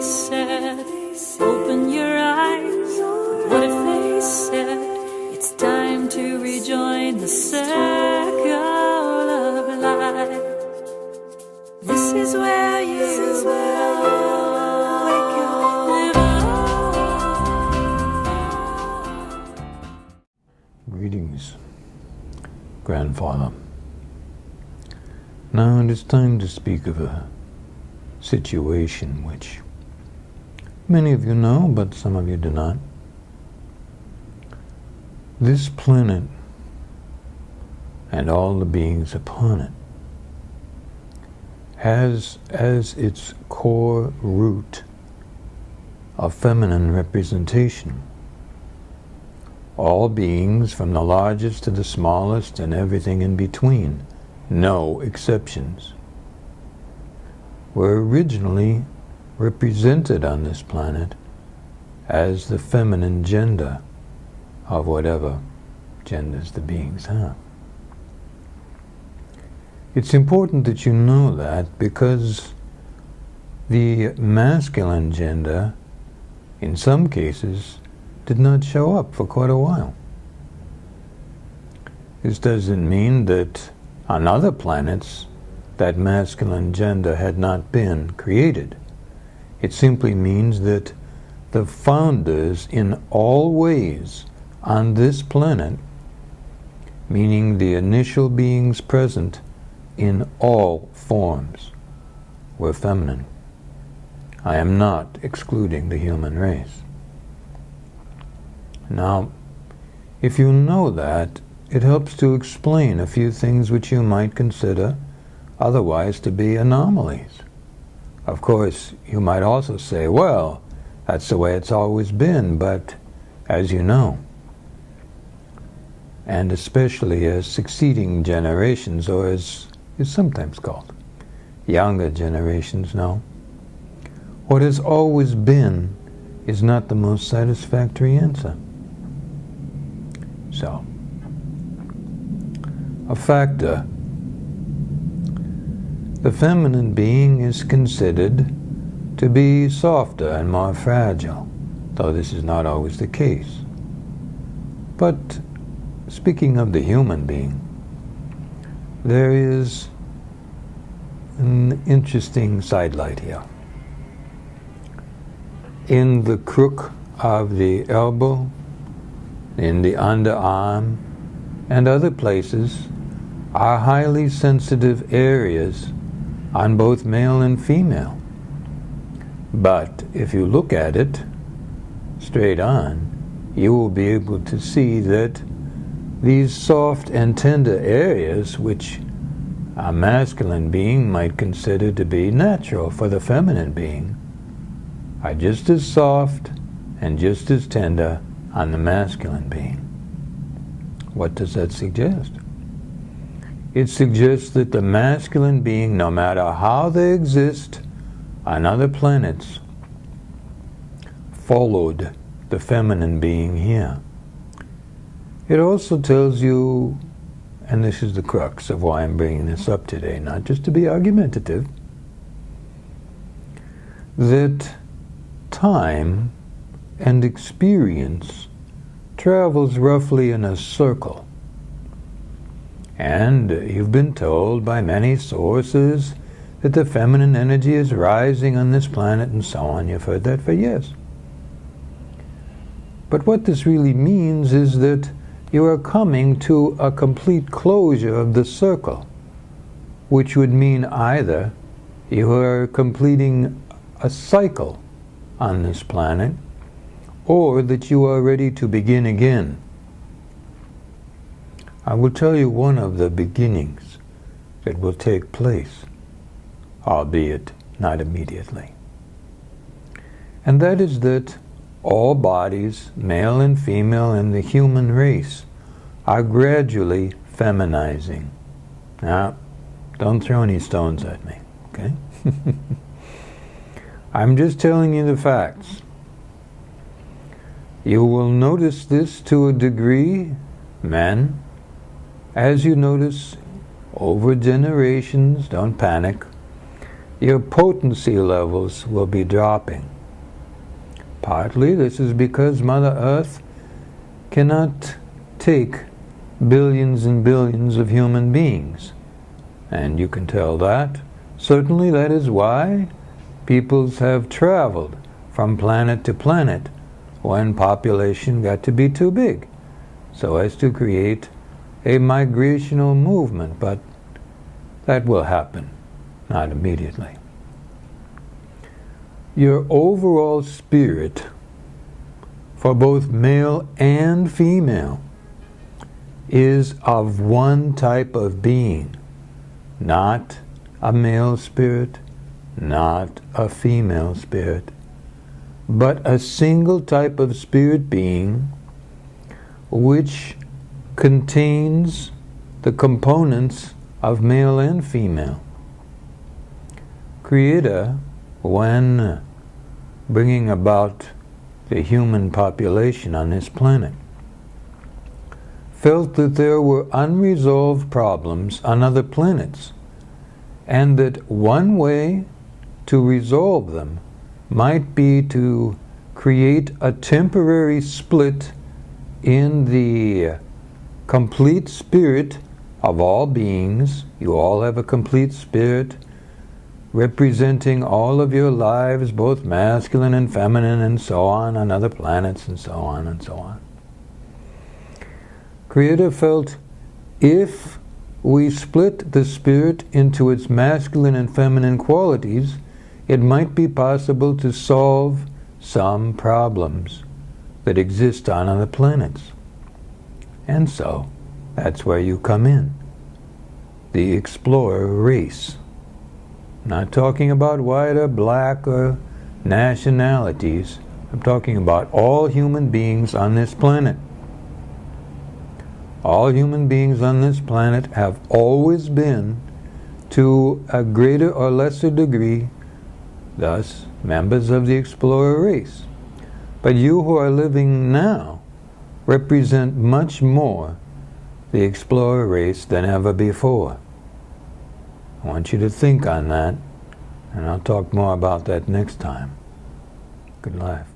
said, open your eyes? What if they said, it's time to rejoin the circle of life? This is where you wake up, live on. Greetings, Grandfather. Now it is time to speak of a situation which many of you know, but some of you do not. This planet and all the beings upon it has as its core root a feminine representation. All beings, from the largest to the smallest and everything in between, no exceptions, were originally represented on this planet as the feminine gender of whatever genders the beings have. It's important that you know that, because the masculine gender, in some cases, did not show up for quite a while. This doesn't mean that on other planets that masculine gender had not been created. It simply means that the founders in all ways on this planet, meaning the initial beings present in all forms, were feminine. I am not excluding the human race. Now, if you know that, it helps to explain a few things which you might consider otherwise to be anomalies. Of course, you might also say, well, that's the way it's always been, but as you know, and especially as succeeding generations, or as is sometimes called, younger generations know, what has always been is not the most satisfactory answer. So, a factor. The feminine being is considered to be softer and more fragile, though this is not always the case. But speaking of the human being, there is an interesting sidelight here. In the crook of the elbow, in the underarm, and other places are highly sensitive areas on both male and female. But if you look at it straight on, you will be able to see that these soft and tender areas, which a masculine being might consider to be natural for the feminine being, are just as soft and just as tender on the masculine being. What does that suggest? It suggests that the masculine being, no matter how they exist on other planets, followed the feminine being here. It also tells you, and this is the crux of why I'm bringing this up today, not just to be argumentative, that time and experience travels roughly in a circle. And you've been told by many sources that the feminine energy is rising on this planet and so on. You've heard that for years. But what this really means is that you are coming to a complete closure of the circle, which would mean either you are completing a cycle on this planet, or that you are ready to begin again. I will tell you one of the beginnings that will take place, albeit not immediately. And that is that all bodies, male and female, in the human race are gradually feminizing. Now, don't throw any stones at me, okay? I'm just telling you the facts. You will notice this to a degree, men, as you notice over generations, don't panic, your potency levels will be dropping. Partly this is because Mother Earth cannot take billions and billions of human beings. And you can tell that. Certainly that is why peoples have traveled from planet to planet when population got to be too big, so as to create a migrational movement, but that will happen, not immediately. Your overall spirit for both male and female is of one type of being, not a male spirit, not a female spirit, but a single type of spirit being which contains the components of male and female. Creator, when bringing about the human population on this planet, felt that there were unresolved problems on other planets, and that one way to resolve them might be to create a temporary split in the complete spirit of all beings. You all have a complete spirit representing all of your lives, both masculine and feminine and so on other planets and so on and so on. Creator felt if we split the spirit into its masculine and feminine qualities, it might be possible to solve some problems that exist on other planets. And so, that's where you come in. The explorer race. Not talking about white or black or nationalities. I'm talking about all human beings on this planet. All human beings on this planet have always been, to a greater or lesser degree, thus members of the explorer race. But you who are living now represent much more the explorer race than ever before. I want you to think on that, and I'll talk more about that next time. Good life.